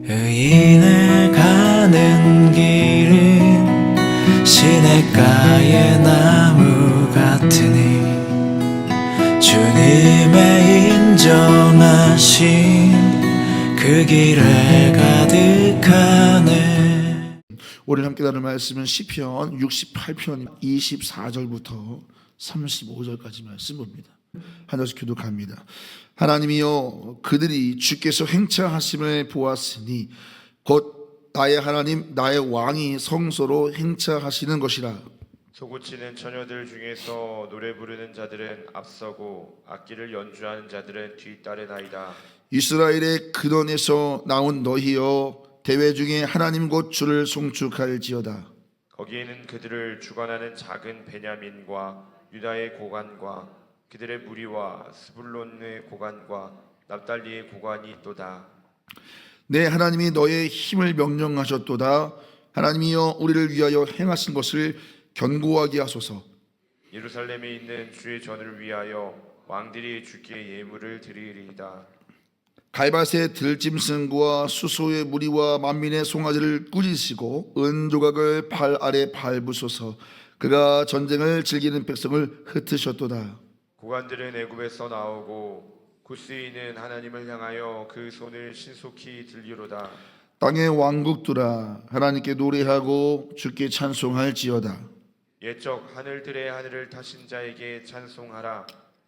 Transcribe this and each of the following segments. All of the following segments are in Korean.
의인을 가는 길은 시냇가의 나무 같으니 주님의 인정하심 그 길에 가득하네. 오늘 함께 나눌 말씀은 시편 68편 24절부터 35절까지 말씀 봅니다. 하나씩 교독합니다. 하나님이여, 그들이 주께서 행차하심을 보았으니 곧 나의 하나님 나의 왕이 성소로 행차하시는 것이라. 소고치는 처녀들 중에서 노래 부르는 자들은 앞서고 악기를 연주하는 자들은 뒤따르나이다. 이스라엘의 근원에서 나온 너희여, 대회 중에 하나님 곧 주를 송축할지어다. 거기에는 그들을 주관하는 작은 베냐민과 유다의 고관과 그들의 무리와 스불론의 고관과 납달리의 고관이 있도다. 내 하나님이 너의 힘을 명령하셨도다. 하나님이여, 우리를 위하여 행하신 것을 견고하게 하소서. 예루살렘에 있는 주의 전을 위하여 왕들이 주께 예물을 드리리이다. 갈밭의 들짐승과 수소의 무리와 만민의 송아지를 꾸짖으시고 은조각을 발 아래 밟으소서. 그가 전쟁을 즐기는 백성을 흩으셨도다. 고관들은 애굽에서 나오고 구스인은 하나님을 향하여 그 손을 신속히 들리로다. 땅의 왕국들아, 하나님께 노래하고 주께 찬송할지어다. 옛적 하늘들의 하늘을 타신 자에게 찬송하라.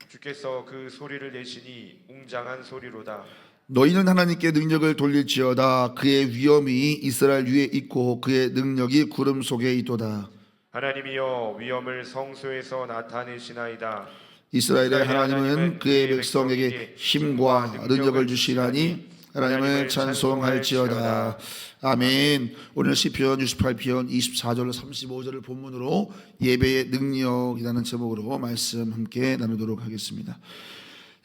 주께서 그 소리를 내시니 웅장한 소리로다. 너희는 하나님께 능력을 돌릴지어다. 그의 위엄이 이스라엘 위에 있고 그의 능력이 구름 속에 있도다. 하나님이여, 위엄을 성소에서 나타내시나이다. 이스라엘의 하나님은 그의 백성에게 힘과 능력을 주시나니 하나님을 찬송할지어다. 아멘. 오늘 시편 68편 24절 35절을 본문으로 예배의 능력이라는 제목으로 말씀 함께 나누도록 하겠습니다.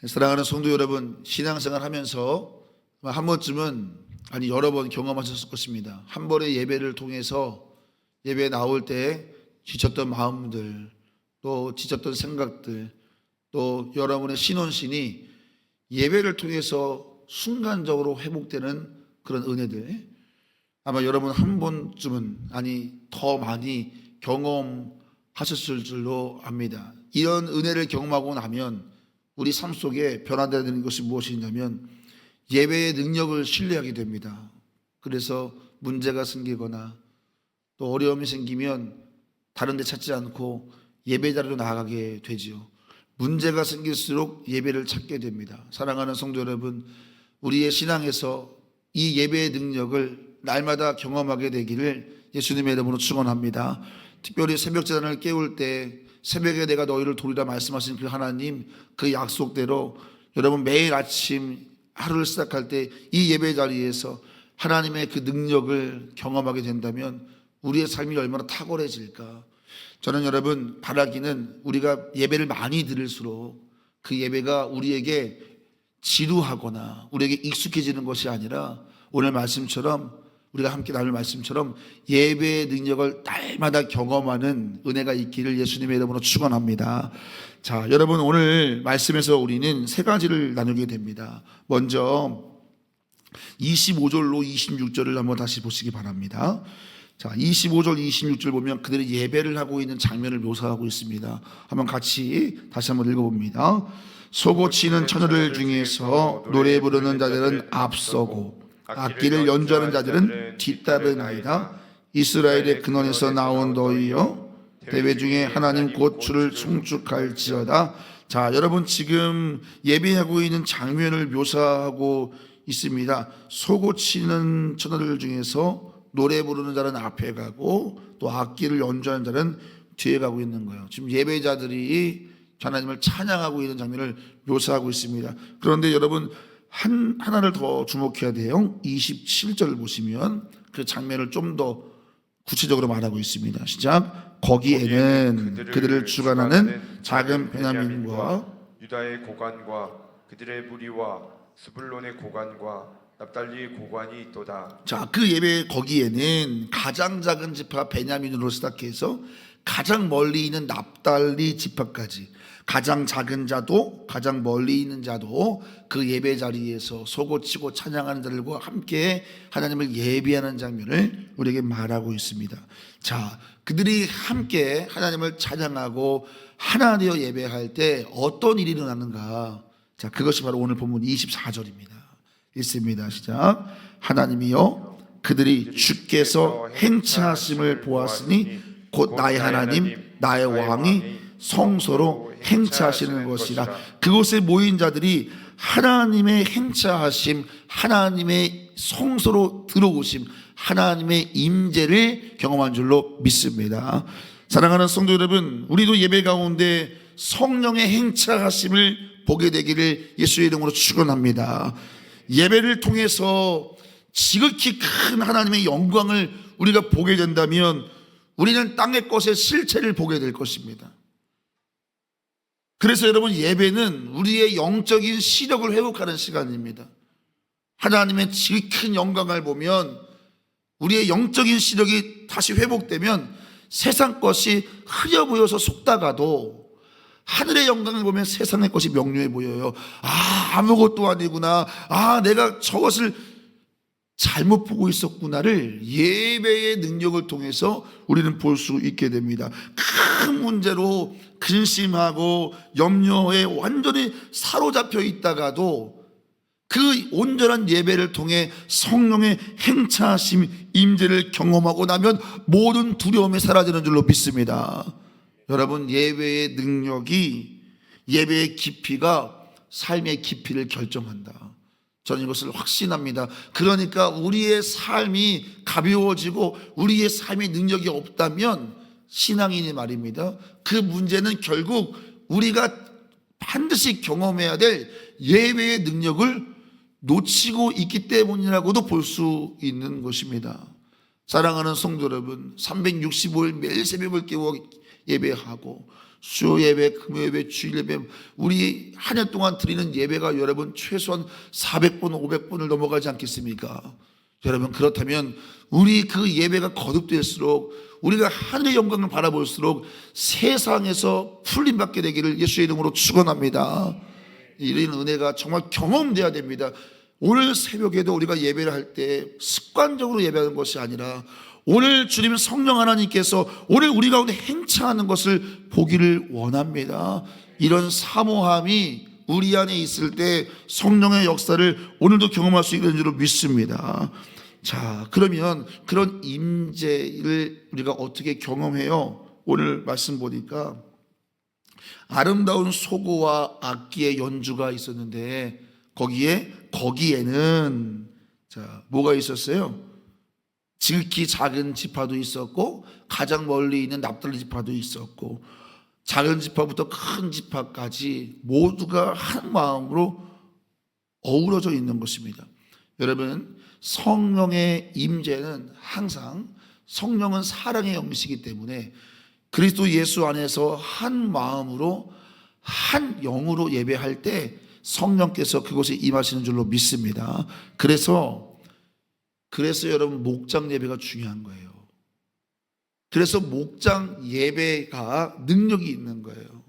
사랑하는 성도 여러분, 신앙생활 하면서 한 번쯤은, 아니 여러 번 경험하셨을 것입니다. 한 번의 예배를 통해서 예배에 나올 때 지쳤던 마음들, 또 지쳤던 생각들, 또 여러분의 신혼신이 예배를 통해서 순간적으로 회복되는 그런 은혜들, 아마 여러분 한 번쯤은, 아니 더 많이 경험하셨을 줄로 압니다. 이런 은혜를 경험하고 나면 우리 삶 속에 변화되는 것이 무엇이냐면 예배의 능력을 신뢰하게 됩니다. 그래서 문제가 생기거나 또 어려움이 생기면 다른 데 찾지 않고 예배 자리로 나아가게 되지요. 문제가 생길수록 예배를 찾게 됩니다. 사랑하는 성도 여러분, 우리의 신앙에서 이 예배의 능력을 날마다 경험하게 되기를 예수님의 이름으로 축원합니다. 특별히 새벽 제단을 깨울 때 새벽에 내가 너희를 도리라 말씀하신 그 하나님, 그 약속대로 여러분 매일 아침 하루를 시작할 때 이 예배 자리에서 하나님의 그 능력을 경험하게 된다면 우리의 삶이 얼마나 탁월해질까. 저는 여러분 바라기는 우리가 예배를 많이 드릴수록 그 예배가 우리에게 지루하거나 우리에게 익숙해지는 것이 아니라 오늘 말씀처럼, 우리가 함께 나눌 말씀처럼 예배의 능력을 날마다 경험하는 은혜가 있기를 예수님의 이름으로 축원합니다. 자, 여러분 오늘 말씀에서 우리는 세 가지를 나누게 됩니다. 먼저 25절로 26절을 한번 다시 보시기 바랍니다. 자, 25절 26절 보면 그들이 예배를 하고 있는 장면을 묘사하고 있습니다. 한번 같이 다시 한번 읽어봅니다. 소고치는 처녀들 중에서 노래 부르는 자들은 앞서고 악기를 연주하는 자들은 뒤따르나이다. 이스라엘의 근원에서 나온 너희여, 대회 중에 하나님 곧 주를 송축할지어다. 자, 여러분 지금 예배하고 있는 장면을 묘사하고 있습니다. 소고치는 처녀들 중에서 노래 부르는 자는 앞에 가고 또 악기를 연주하는 자는 뒤에 가고 있는 거예요. 지금 예배자들이 하나님을 찬양하고 있는 장면을 묘사하고 있습니다. 그런데 여러분 하나를 더 주목해야 돼요. 27절을 보시면 그 장면을 좀 더 구체적으로 말하고 있습니다. 시작. 거기에는 그들을 주관하는 작은 베냐민과 유다의 고관과 그들의 무리와 스불론의 고관과 납달리의 고관이 있도다. 자, 그 예배 거기에는 가장 작은 지파 베냐민으로 시작해서 가장 멀리 있는 납달리 지파까지, 가장 작은 자도 가장 멀리 있는 자도 그 예배 자리에서 소고치고 찬양하는 자들과 함께 하나님을 예배하는 장면을 우리에게 말하고 있습니다. 자, 그들이 함께 하나님을 찬양하고 하나 되어 예배할 때 어떤 일이 일어나는가? 자, 그것이 바로 오늘 본문 24절입니다. 읽습니다. 시작. 하나님이여, 그들이 주께서 행차하심을 보았으니 곧 나의 하나님 나의 왕이 성소로 행차하시는 것이라. 그곳에 모인 자들이 하나님의 행차하심, 하나님의 성소로 들어오심, 하나님의 임재를 경험한 줄로 믿습니다. 사랑하는 성도 여러분, 우리도 예배 가운데 성령의 행차하심을 보게 되기를 예수의 이름으로 축원합니다. 예배를 통해서 지극히 큰 하나님의 영광을 우리가 보게 된다면 우리는 땅의 것의 실체를 보게 될 것입니다. 그래서 여러분, 예배는 우리의 영적인 시력을 회복하는 시간입니다. 하나님의 지극히 큰 영광을 보면 우리의 영적인 시력이 다시 회복되면 세상 것이 흐려 보여서 속다가도 하늘의 영광을 보면 세상의 것이 명료해 보여요. 아무것도 아니구나, 내가 저것을 잘못 보고 있었구나를 예배의 능력을 통해서 우리는 볼 수 있게 됩니다. 큰 문제로 근심하고 염려에 완전히 사로잡혀 있다가도 그 온전한 예배를 통해 성령의 행차하심, 임재를 경험하고 나면 모든 두려움이 사라지는 줄로 믿습니다. 여러분, 예배의 능력이, 예배의 깊이가 삶의 깊이를 결정한다. 저는 이것을 확신합니다. 그러니까 우리의 삶이 가벼워지고 우리의 삶의 능력이 없다면 신앙인이 말입니다, 그 문제는 결국 우리가 반드시 경험해야 될 예배의 능력을 놓치고 있기 때문이라고도 볼 수 있는 것입니다. 사랑하는 성도 여러분, 365일 매일 새벽을 깨워 예배하고 수요 예배, 금요 예배, 주일 예배, 우리 한 해 동안 드리는 예배가 여러분 최소한 400번, 500번을 넘어가지 않겠습니까? 여러분, 그렇다면 우리 그 예배가 거듭될수록, 우리가 하늘의 영광을 바라볼수록 세상에서 풀림받게 되기를 예수의 이름으로 축원합니다. 이런 은혜가 정말 경험돼야 됩니다. 오늘 새벽에도 우리가 예배를 할 때 습관적으로 예배하는 것이 아니라 오늘 주님 성령 하나님께서 오늘 우리 가운데 행차하는 것을 보기를 원합니다. 이런 사모함이 우리 안에 있을 때 성령의 역사를 오늘도 경험할 수 있는 줄로 믿습니다. 자, 그러면 그런 임재를 우리가 어떻게 경험해요? 오늘 말씀 보니까 아름다운 소고와 악기의 연주가 있었는데 거기에는 자, 뭐가 있었어요? 지극히 작은 지파도 있었고 가장 멀리 있는 납달리 지파도 있었고 작은 지파부터 큰 지파까지 모두가 한 마음으로 어우러져 있는 것입니다. 여러분, 성령의 임재는 항상, 성령은 사랑의 영이시기 때문에 그리스도 예수 안에서 한 마음으로 한 영으로 예배할 때 성령께서 그곳에 임하시는 줄로 믿습니다. 그래서 여러분, 목장 예배가 중요한 거예요. 그래서 목장 예배가 능력이 있는 거예요.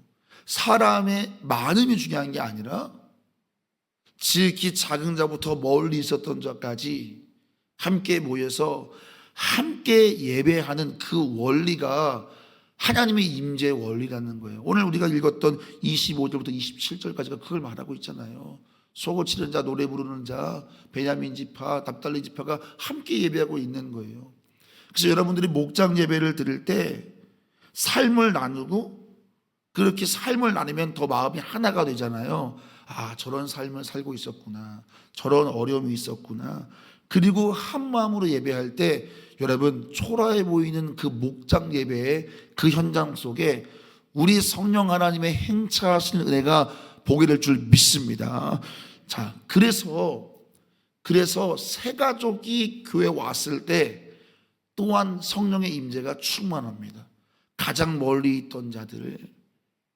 사람의 많음이 중요한 게 아니라 지극히 작은 자부터 멀리 있었던 자까지 함께 모여서 함께 예배하는 그 원리가 하나님의 임재의 원리라는 거예요. 오늘 우리가 읽었던 25절부터 27절까지가 그걸 말하고 있잖아요. 소고 치는 자, 노래 부르는 자, 베냐민 지파, 납달리 지파가 함께 예배하고 있는 거예요. 그래서 여러분들이 목장 예배를 드릴 때 삶을 나누고, 그렇게 삶을 나누면 더 마음이 하나가 되잖아요. 저런 삶을 살고 있었구나, 저런 어려움이 있었구나. 그리고 한 마음으로 예배할 때 여러분, 초라해 보이는 그 목장 예배의 그 현장 속에 우리 성령 하나님의 행차하시는 은혜가 보게 될 줄 믿습니다. 자, 그래서 새 가족이 교회 왔을 때 또한 성령의 임재가 충만합니다. 가장 멀리 있던 자들,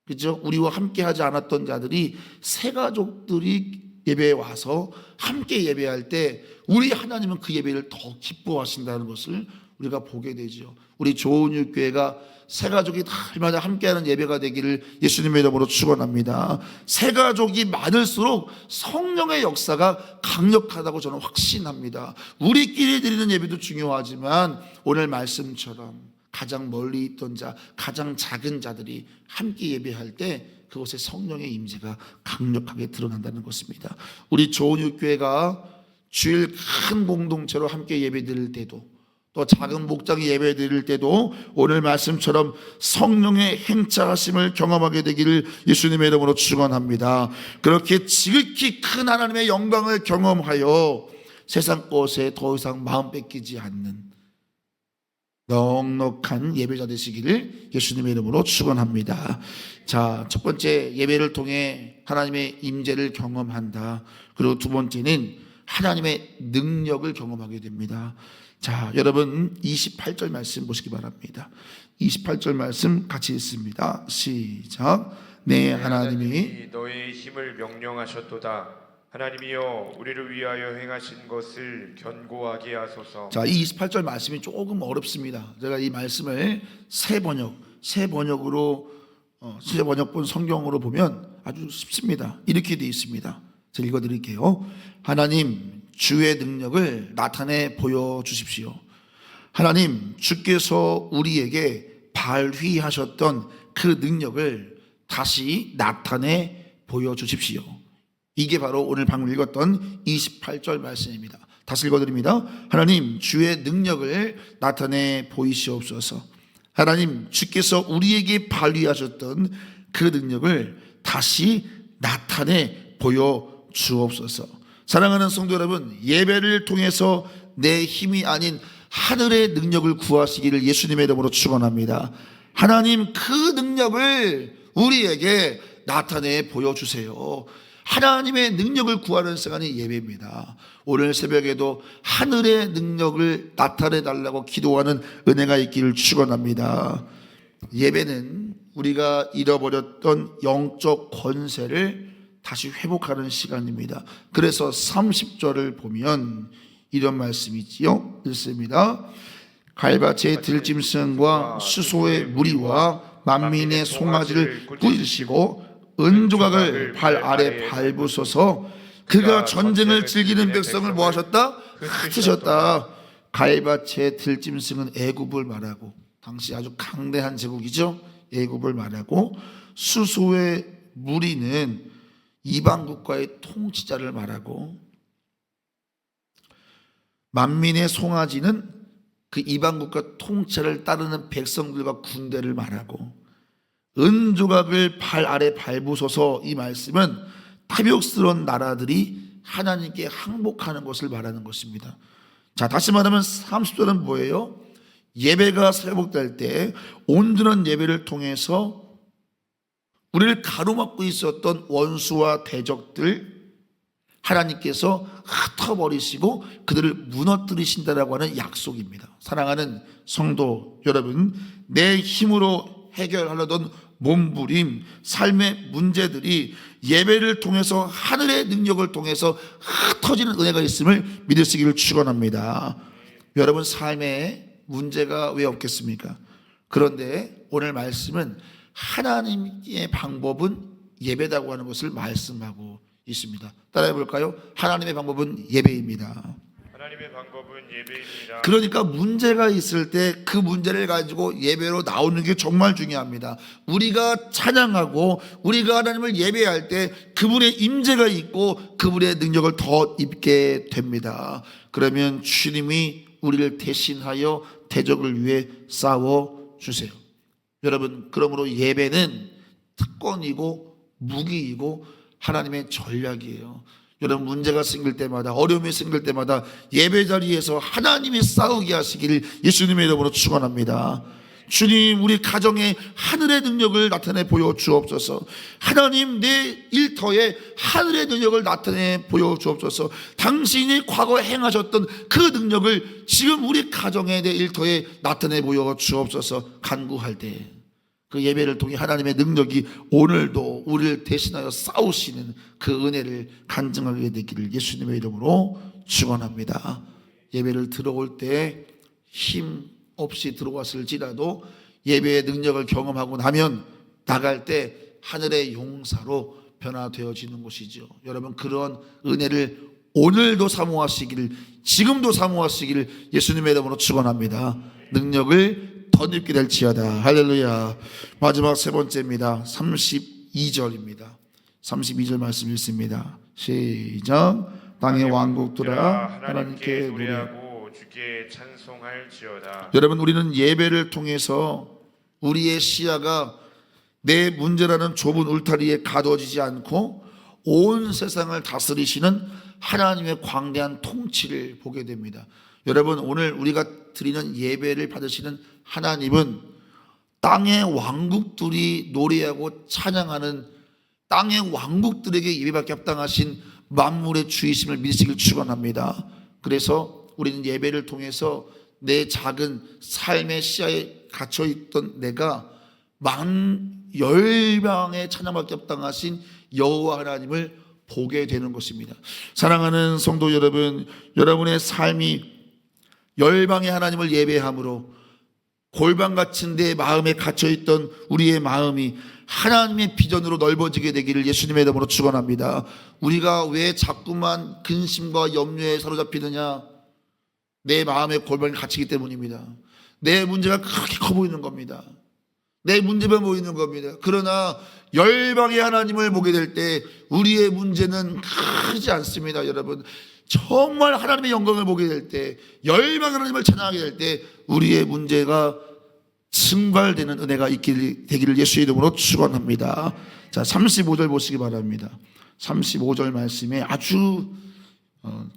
그죠? 우리와 함께 하지 않았던 자들이 새 가족들이 예배에 와서 함께 예배할 때 우리 하나님은 그 예배를 더 기뻐하신다는 것을 우리가 보게 되죠. 우리 조은육교회가 세 가족이 날마다 함께하는 예배가 되기를 예수님의 이름으로 축원합니다. 세 가족이 많을수록 성령의 역사가 강력하다고 저는 확신합니다. 우리끼리 드리는 예배도 중요하지만 오늘 말씀처럼 가장 멀리 있던 자, 가장 작은 자들이 함께 예배할 때 그곳에 성령의 임재가 강력하게 드러난다는 것입니다. 우리 조은육교회가 주일 큰 공동체로 함께 예배드릴 때도 또 작은 목장이 예배드릴 때도 오늘 말씀처럼 성령의 행차하심을 경험하게 되기를 예수님의 이름으로 축원합니다. 그렇게 지극히 큰 하나님의 영광을 경험하여 세상 것에 더 이상 마음 뺏기지 않는 넉넉한 예배자 되시기를 예수님의 이름으로 축원합니다. 자, 첫 번째 예배를 통해 하나님의 임재를 경험한다. 그리고 두 번째는 하나님의 능력을 경험하게 됩니다. 자, 여러분 28절 말씀 보시기 바랍니다. 28절 말씀 같이 읽습니다. 시작. 네, 하나님이 너의 힘을 명령하셨도다. 하나님이여 우리를 위하여 행하신 것을 견고하게 하소서. 자, 이 28절 말씀이 조금 어렵습니다. 제가 이 말씀을 새 번역으로 새 번역본 성경으로 보면 아주 쉽습니다. 이렇게 되어 있습니다. 제가 읽어드릴게요. 하나님 주의 능력을 나타내 보여주십시오. 하나님 주께서 우리에게 발휘하셨던 그 능력을 다시 나타내 보여주십시오. 이게 바로 오늘 방금 읽었던 28절 말씀입니다. 다시 읽어드립니다. 하나님 주의 능력을 나타내 보이시옵소서. 하나님 주께서 우리에게 발휘하셨던 그 능력을 다시 나타내 보여주옵소서. 사랑하는 성도 여러분, 예배를 통해서 내 힘이 아닌 하늘의 능력을 구하시기를 예수님의 이름으로 축원합니다. 하나님 그 능력을 우리에게 나타내 보여주세요. 하나님의 능력을 구하는 시간이 예배입니다. 오늘 새벽에도 하늘의 능력을 나타내 달라고 기도하는 은혜가 있기를 축원합니다. 예배는 우리가 잃어버렸던 영적 권세를 다시 회복하는 시간입니다. 그래서 30절을 보면 이런 말씀이지요. 읽습니다. 갈밭의 들짐승과 수소의 무리와 만민의 송아지를 꾸짖으시고 은조각을 발 아래 밟으소서. 그가 전쟁을 즐기는 백성을 뭐 하셨다? 흩으셨다. 갈밭의 들짐승은 애굽을 말하고, 당시 아주 강대한 제국이죠. 애굽을 말하고, 수소의 무리는 이방 국가의 통치자를 말하고, 만민의 송아지는 그 이방 국가 통치를 따르는 백성들과 군대를 말하고, 은조각을 발 아래 밟으소서. 이 말씀은 탐욕스러운 나라들이 하나님께 항복하는 것을 말하는 것입니다. 자, 다시 말하면 30절은 뭐예요? 예배가 회복될 때 온전한 예배를 통해서 우리를 가로막고 있었던 원수와 대적들 하나님께서 흩어버리시고 그들을 무너뜨리신다라고 하는 약속입니다. 사랑하는 성도 여러분, 내 힘으로 해결하려던 몸부림, 삶의 문제들이 예배를 통해서 하늘의 능력을 통해서 흩어지는 은혜가 있음을 믿으시기를 축원합니다. 여러분 삶에 문제가 왜 없겠습니까? 그런데 오늘 말씀은 하나님의 방법은 예배다고 하는 것을 말씀하고 있습니다. 따라해 볼까요? 하나님의 방법은 예배입니다. 하나님의 방법은 예배입니다. 그러니까 문제가 있을 때 그 문제를 가지고 예배로 나오는 게 정말 중요합니다. 우리가 찬양하고 우리가 하나님을 예배할 때 그분의 임재가 있고 그분의 능력을 더 입게 됩니다. 그러면 주님이 우리를 대신하여 대적을 위해 싸워 주세요. 여러분, 그러므로 예배는 특권이고 무기이고 하나님의 전략이에요. 여러분, 문제가 생길 때마다, 어려움이 생길 때마다 예배 자리에서 하나님이 싸우게 하시기를 예수님의 이름으로 축원합니다. 주님, 우리 가정에 하늘의 능력을 나타내 보여주옵소서. 하나님, 내 일터에 하늘의 능력을 나타내 보여주옵소서. 당신이 과거에 행하셨던 그 능력을 지금 우리 가정에, 내 일터에 나타내 보여주옵소서. 간구할 때 그 예배를 통해 하나님의 능력이 오늘도 우리를 대신하여 싸우시는 그 은혜를 간증하게 되기를 예수님의 이름으로 축원합니다. 예배를 들어올 때 힘 없이 들어왔을지라도 예배의 능력을 경험하고 나면 나갈 때 하늘의 용사로 변화되어지는 것이죠. 여러분, 그런 은혜를 오늘도 사모하시기를, 지금도 사모하시기를 예수님의 이름으로 축원합니다. 능력을 덧입게 될지어다. 할렐루야. 마지막 세 번째입니다. 32절입니다. 32절 말씀 읽습니다. 시작. 땅의 왕국들아 하나님께 노래하고 주께 찬송할지어다. 여러분, 우리는 예배를 통해서 우리의 시야가 내 문제라는 좁은 울타리에 가둬지지 않고 온 세상을 다스리시는 하나님의 광대한 통치를 보게 됩니다. 여러분, 오늘 우리가 드리는 예배를 받으시는 하나님은 땅의 왕국들이 노래하고 찬양하는 땅의 왕국들에게 예배받게 합당하신 만물의 주이심을 믿으시길 축원합니다. 그래서 우리는 예배를 통해서 내 작은 삶의 시야에 갇혀있던 내가 열방에 찬양받게 합당하신 여호와 하나님을 보게 되는 것입니다. 사랑하는 성도 여러분, 여러분의 삶이 열방의 하나님을 예배함으로 골방 같은 데 마음에 갇혀있던 우리의 마음이 하나님의 비전으로 넓어지게 되기를 예수님의 이름으로 축원합니다. 우리가 왜 자꾸만 근심과 염려에 사로잡히느냐? 내 마음의 골방에 갇히기 때문입니다. 내 문제가 그렇게 커 보이는 겁니다. 내 문제만 보이는 겁니다. 그러나 열방의 하나님을 보게 될 때 우리의 문제는 크지 않습니다. 여러분, 정말 하나님의 영광을 보게 될 때, 열방의 하나님을 찬양하게 될 때 우리의 문제가 증발되는 은혜가 있게 되기를 예수의 이름으로 축원합니다. 자, 35절 보시기 바랍니다. 35절 말씀에 아주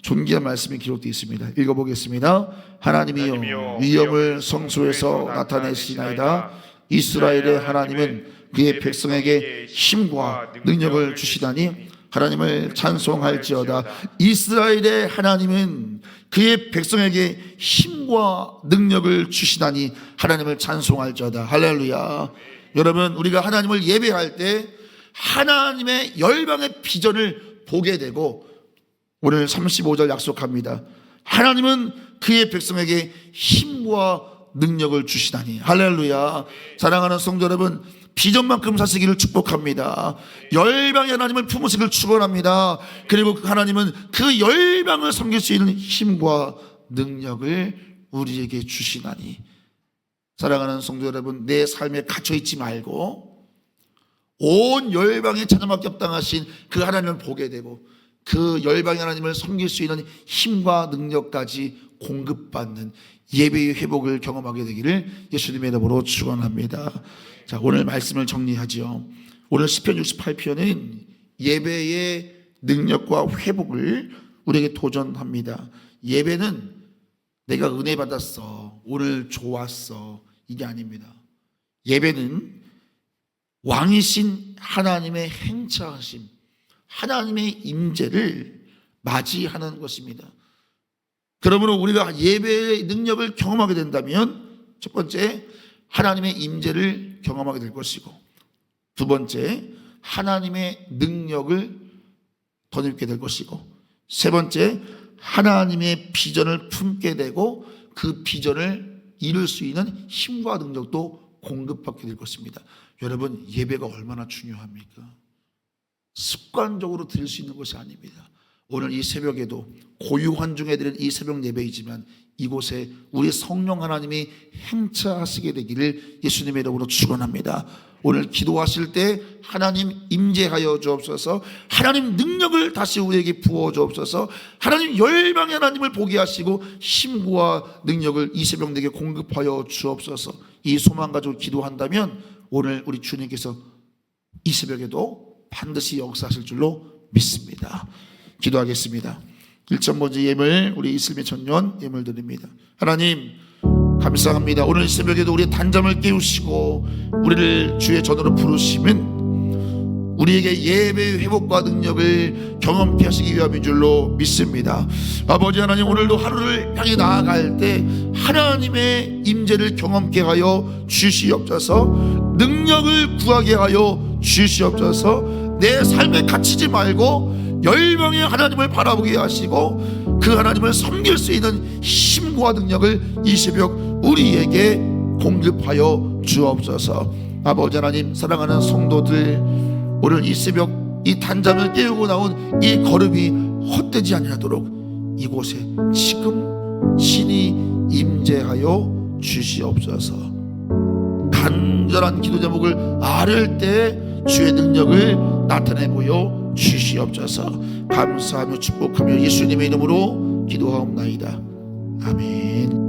존귀한 말씀이 기록되어 있습니다. 읽어보겠습니다. 하나님이여 위엄을 성소에서 나타내시나이다. 이스라엘의 하나님은 그의 백성에게 힘과 능력을 주시다니 하나님을 찬송할지어다. 이스라엘의 하나님은 그의 백성에게 힘과 능력을 주시다니 하나님을 찬송할지어다. 할렐루야. 여러분, 우리가 하나님을 예배할 때 하나님의 열방의 비전을 보게 되고, 오늘 35절 약속합니다. 하나님은 그의 백성에게 힘과 능력을 주시다니. 할렐루야. 사랑하는 성도 여러분, 비전만큼 사시기를 축복합니다. 열방의 하나님을 품으시기를 축원합니다. 그리고 그 하나님은 그 열방을 섬길 수 있는 힘과 능력을 우리에게 주시나니. 사랑하는 성도 여러분, 내 삶에 갇혀있지 말고 온 열방에 찬양받게 합당하신 그 하나님을 보게 되고 그 열방의 하나님을 섬길 수 있는 힘과 능력까지 공급받는 예배의 회복을 경험하게 되기를 예수님의 이름으로 축원합니다. 자, 오늘 말씀을 정리하죠. 오늘 시편 68편은 예배의 능력과 회복을 우리에게 도전합니다. 예배는 내가 은혜 받았어, 오늘 좋았어, 이게 아닙니다. 예배는 왕이신 하나님의 행차하심, 하나님의 임재를 맞이하는 것입니다. 그러므로 우리가 예배의 능력을 경험하게 된다면 첫 번째, 하나님의 임재를 경험하게 될 것이고, 두 번째, 하나님의 능력을 덧입게 될 것이고, 세 번째, 하나님의 비전을 품게 되고 그 비전을 이룰 수 있는 힘과 능력도 공급받게 될 것입니다. 여러분, 예배가 얼마나 중요합니까? 습관적으로 드릴 수 있는 것이 아닙니다. 오늘 이 새벽에도 고요한 중에 드린 이 새벽 예배이지만 이곳에 우리 성령 하나님이 행차하시게 되기를 예수님의 이름으로 축원합니다. 오늘 기도하실 때 하나님 임재하여 주옵소서, 하나님 능력을 다시 우리에게 부어 주옵소서, 하나님 열방의 하나님을 보게 하시고 힘과 능력을 이 새벽 내게 공급하여 주옵소서. 이 소망 가지고 기도한다면 오늘 우리 주님께서 이 새벽에도 반드시 역사하실 줄로 믿습니다. 기도하겠습니다. 1.번째 예물, 우리 이슬미 청년 예물 드립니다. 하나님 감사합니다. 오늘 이 새벽에도 우리의 단잠을 깨우시고 우리를 주의 전으로 부르심은 우리에게 예배의 회복과 능력을 경험케 하시기 위함인 줄로 믿습니다. 아버지 하나님, 오늘도 하루를 향해 나아갈 때 하나님의 임재를 경험케 하여 주시옵소서, 능력을 구하게 하여 주시옵소서. 내 삶에 갇히지 말고 열방의 하나님을 바라보게 하시고 그 하나님을 섬길 수 있는 힘과 능력을 이 새벽 우리에게 공급하여 주옵소서. 아버지 하나님, 사랑하는 성도들, 오늘 이 새벽 이 단잠을 깨우고 나온 이 걸음이 헛되지 아니하도록 이곳에 지금 친히 임재하여 주시옵소서. 간절한 기도 제목을 아뢰을 때 주의 능력을 나타내 보여 주시옵소서. 감사하며 축복하며 예수님의 이름으로 기도하옵나이다. 아멘.